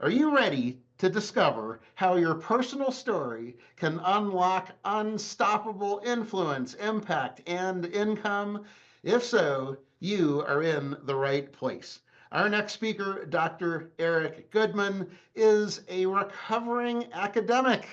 Are you ready to discover how your personal story can unlock unstoppable influence, impact, and income? If so, you are in the right place. Our next speaker, Dr. Eric Goodman, is a recovering academic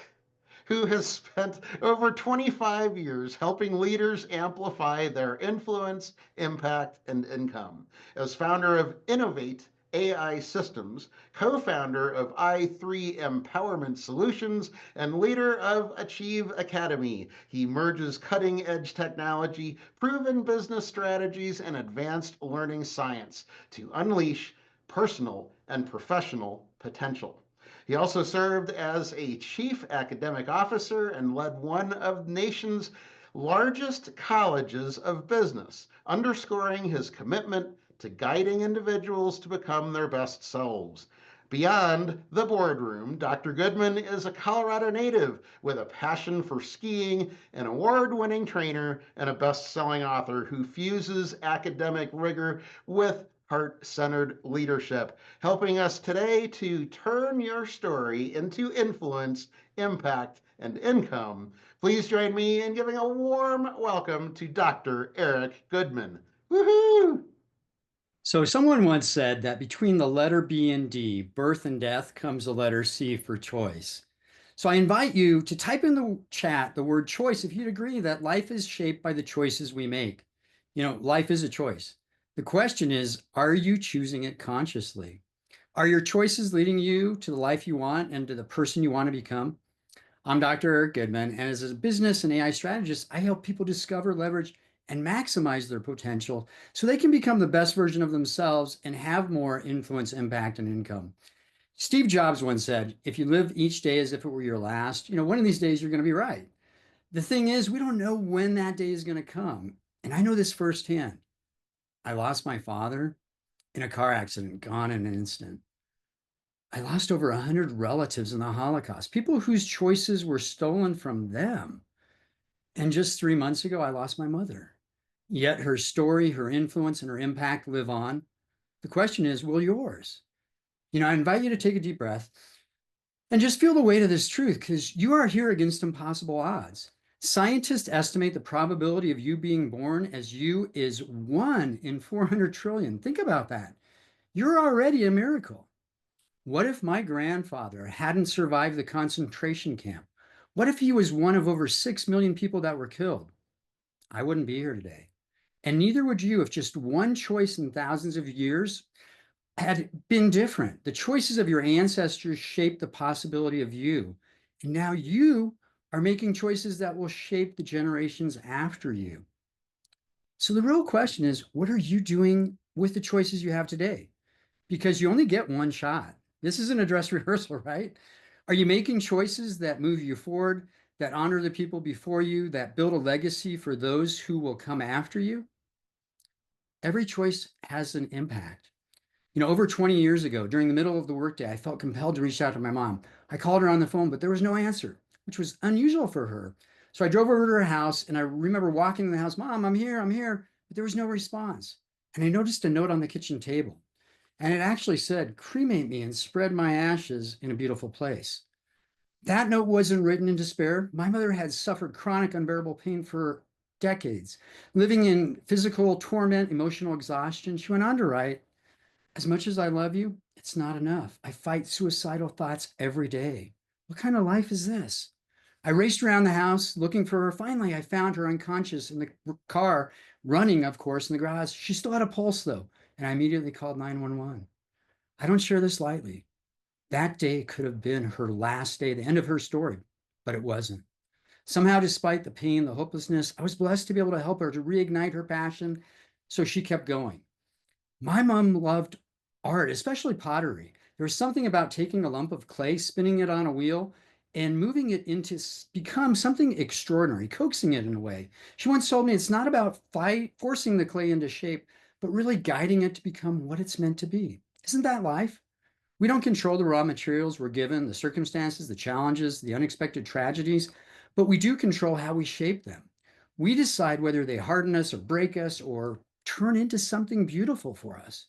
who has spent over 25 years helping leaders amplify their influence, impact, and income. As founder of Innovate AI Systems, co founder of I3 Empowerment Solutions, and leader of Achieve Academy, he merges cutting edge technology, proven business strategies, and advanced learning science to unleash personal and professional potential. He also served as a chief academic officer and led one of the nation's largest colleges of business, underscoring his commitment to guiding individuals to become their best selves. Beyond the boardroom, Dr. Goodman is a Colorado native with a passion for skiing, an award winning trainer, and a best selling author who fuses academic rigor with heart centered leadership, helping us today to turn your story into influence, impact, and income. Please join me in giving a warm welcome to Dr. Eric Goodman. Woohoo! So someone once said that between the letter B and D, birth and death, comes the letter C for choice. So I invite you to type in the chat the word choice if you'd agree that life is shaped by the choices we make. Life is a choice. The question is, are you choosing it consciously? Are your choices leading you to the life you want and to the person you want to become? I'm Dr. Eric Goodman, and as a business and AI strategist, I help people discover, leverage, and maximize their potential so they can become the best version of themselves and have more influence, impact, and income. Steve Jobs once said, if you live each day as if it were your last, one of these days you're going to be right. The thing is, we don't know when that day is going to come. And I know this firsthand. I lost my father in a car accident, gone in an instant. I lost over 100 relatives in the Holocaust, people whose choices were stolen from them. And just 3 months ago, I lost my mother. Yet her story, her influence, and her impact live on. The question is, will yours? I invite you to take a deep breath and just feel the weight of this truth because you are here against impossible odds. Scientists estimate the probability of you being born as you is 1 in 400 trillion. Think about that. You're already a miracle. What if my grandfather hadn't survived the concentration camp? What if he was one of over 6 million people that were killed? I wouldn't be here today. And neither would you if just one choice in thousands of years had been different. The choices of your ancestors shaped the possibility of you. And now you are making choices that will shape the generations after you. So the real question is, what are you doing with the choices you have today? Because you only get one shot. This isn't a dress rehearsal, right? Are you making choices that move you forward, that honor the people before you, that build a legacy for those who will come after you? Every choice has an impact. Over 20 years ago, during the middle of the workday, I felt compelled to reach out to my mom. I called her on the phone, but there was no answer, which was unusual for her. So I drove over to her house, and I remember walking in the house, Mom, I'm here, but there was no response. And I noticed a note on the kitchen table. And it actually said, cremate me and spread my ashes in a beautiful place. That note wasn't written in despair. My mother had suffered chronic, unbearable pain for decades, living in physical torment, emotional exhaustion. She went on to write, as much as I love you, it's not enough. I fight suicidal thoughts every day. What kind of life is this? I raced around the house looking for her. Finally, I found her unconscious in the car, running, of course, in the garage. She still had a pulse, though, and I immediately called 911. I don't share this lightly. That day could have been her last day, the end of her story, but it wasn't. Somehow, despite the pain, the hopelessness, I was blessed to be able to help her to reignite her passion, so she kept going. My mom loved art, especially pottery. There was something about taking a lump of clay, spinning it on a wheel, and moving it into become something extraordinary, coaxing it in a way. She once told me it's not about forcing the clay into shape, but really guiding it to become what it's meant to be. Isn't that life? We don't control the raw materials we're given, the circumstances, the challenges, the unexpected tragedies, but we do control how we shape them. We decide whether they harden us or break us or turn into something beautiful for us.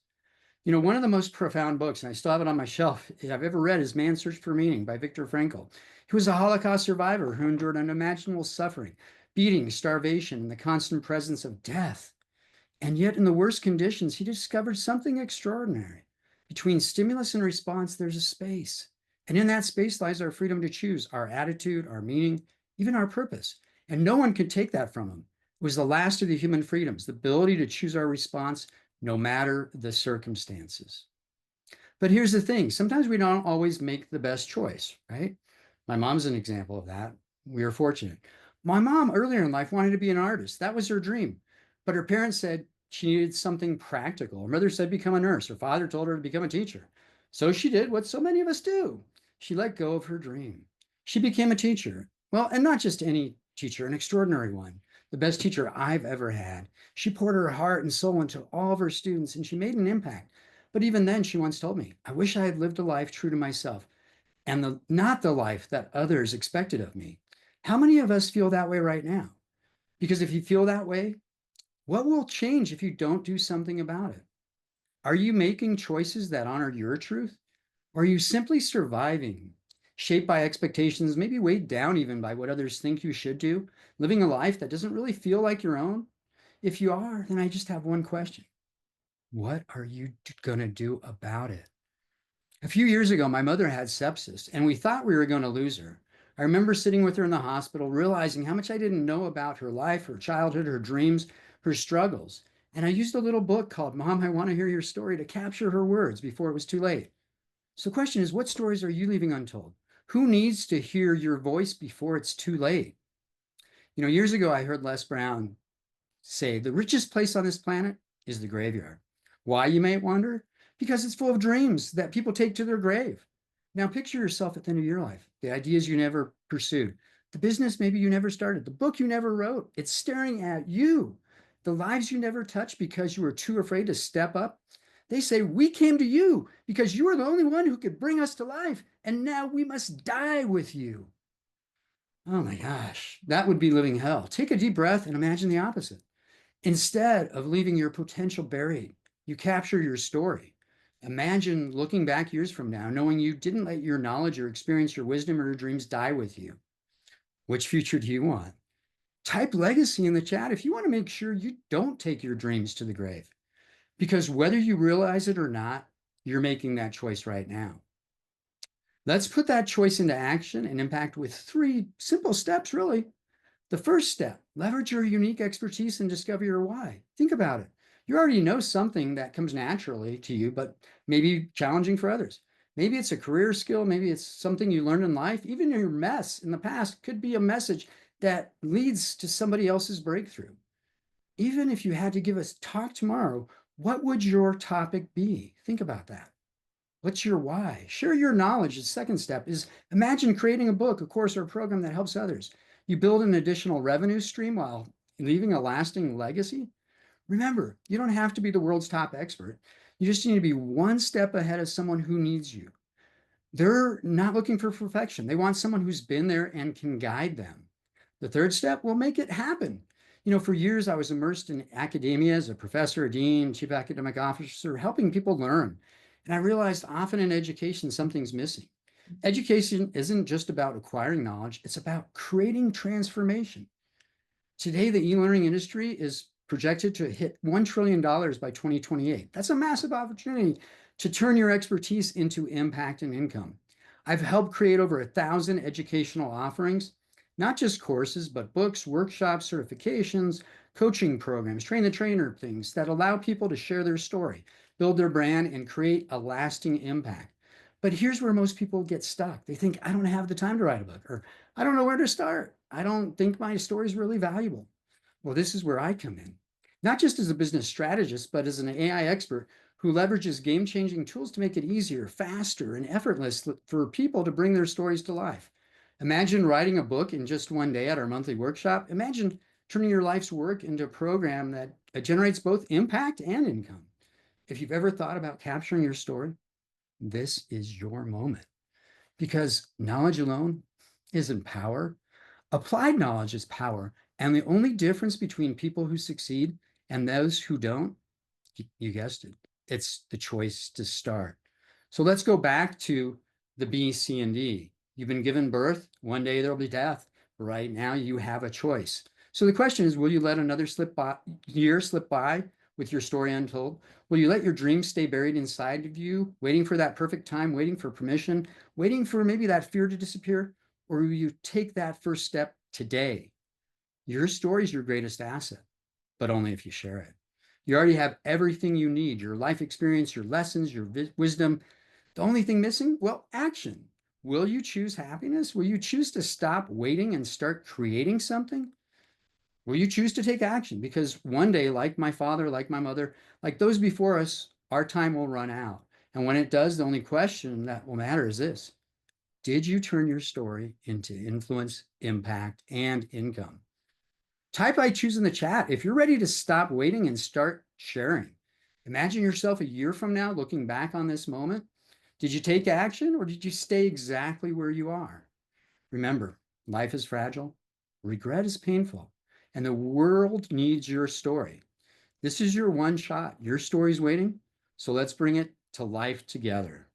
One of the most profound books, and I still have it on my shelf, I've ever read is Man's Search for Meaning by Viktor Frankl. He was a Holocaust survivor who endured unimaginable suffering, beating, starvation, and the constant presence of death. And yet, in the worst conditions, he discovered something extraordinary. Between stimulus and response, there's a space. And in that space lies our freedom to choose our attitude, our meaning, even our purpose. And no one could take that from him. It was the last of the human freedoms, the ability to choose our response no matter the circumstances. But here's the thing, sometimes we don't always make the best choice, right? My mom's an example of that. We were fortunate. My mom earlier in life wanted to be an artist. That was her dream. But her parents said she needed something practical. Her mother said become a nurse. Her father told her to become a teacher. So she did what so many of us do. She let go of her dream. She became a teacher. Well, and not just any teacher, an extraordinary one. The best teacher I've ever had. She poured her heart and soul into all of her students, and she made an impact. But even then, she once told me, I wish I had lived a life true to myself and not the life that others expected of me. How many of us feel that way right now? Because if you feel that way, what will change if you don't do something about it? Are you making choices that honor your truth? Or are you simply surviving, shaped by expectations, maybe weighed down even by what others think you should do, living a life that doesn't really feel like your own? If you are, then I just have one question. What are you going to do about it? A few years ago, my mother had sepsis, and we thought we were going to lose her. I remember sitting with her in the hospital, realizing how much I didn't know about her life, her childhood, her dreams, her struggles. And I used a little book called Mom, I Want to Hear Your Story to capture her words before it was too late. So the question is, what stories are you leaving untold? Who needs to hear your voice before it's too late? Years ago, I heard Les Brown say the richest place on this planet is the graveyard. Why, you may wonder? Because it's full of dreams that people take to their grave. Now, picture yourself at the end of your life, the ideas you never pursued, the business maybe you never started, the book you never wrote. It's staring at you. The lives you never touched because you were too afraid to step up. They say, we came to you because you are the only one who could bring us to life, and now we must die with you. Oh my gosh, that would be living hell. Take a deep breath and imagine the opposite. Instead of leaving your potential buried, you capture your story. Imagine looking back years from now, knowing you didn't let your knowledge or experience, your wisdom or your dreams die with you. Which future do you want? Type legacy in the chat if you want to make sure you don't take your dreams to the grave. Because whether you realize it or not, you're making that choice right now. Let's put that choice into action and impact with 3 simple steps, really. The first step, leverage your unique expertise and discover your why. Think about it. You already know something that comes naturally to you, but maybe challenging for others. Maybe it's a career skill. Maybe it's something you learned in life. Even your mess in the past could be a message that leads to somebody else's breakthrough. Even if you had to give a talk tomorrow, what would your topic be? Think about that. What's your why? Share your knowledge. The second step is imagine creating a book, a course, or a program that helps others. You build an additional revenue stream while leaving a lasting legacy. Remember, you don't have to be the world's top expert. You just need to be one step ahead of someone who needs you. They're not looking for perfection. They want someone who's been there and can guide them. The third step will make it happen. For years, I was immersed in academia as a professor, a dean, chief academic officer, helping people learn. And I realized often in education, something's missing. Education isn't just about acquiring knowledge, it's about creating transformation. Today, the e-learning industry is projected to hit $1 trillion by 2028. That's a massive opportunity to turn your expertise into impact and income. I've helped create over 1,000 educational offerings, not just courses, but books, workshops, certifications, coaching programs, train the trainer things that allow people to share their story, build their brand, and create a lasting impact. But here's where most people get stuck. They think, I don't have the time to write a book, or I don't know where to start. I don't think my story is really valuable. Well, this is where I come in, not just as a business strategist, but as an AI expert who leverages game-changing tools to make it easier, faster, and effortless for people to bring their stories to life. Imagine writing a book in just one day at our monthly workshop. Imagine turning your life's work into a program that generates both impact and income. If you've ever thought about capturing your story, this is your moment, because knowledge alone isn't power. Applied knowledge is power. And the only difference between people who succeed and those who don't, you guessed it, It's the choice to start. So let's go back to the B, C, and D. You've been given birth. One day there'll be death. Right now, you have a choice. So the question is, will you let another year slip by with your story untold? Will you let your dreams stay buried inside of you, waiting for that perfect time, waiting for permission, waiting for maybe that fear to disappear? Or will you take that first step today? Your story is your greatest asset, but only if you share it. You already have everything you need, your life experience, your lessons, your wisdom. The only thing missing, well, action. Will you choose happiness? Will you choose to stop waiting and start creating something? Will you choose to take action? Because one day, like my father, like my mother, like those before us, our time will run out. And when it does, the only question that will matter is this: did you turn your story into influence, impact, and income? Type I choose in the chat if you're ready to stop waiting and start sharing. Imagine yourself a year from now looking back on this moment. Did you take action or did you stay exactly where you are? Remember, life is fragile, regret is painful, and the world needs your story. This is your one shot. Your story's waiting, so let's bring it to life together.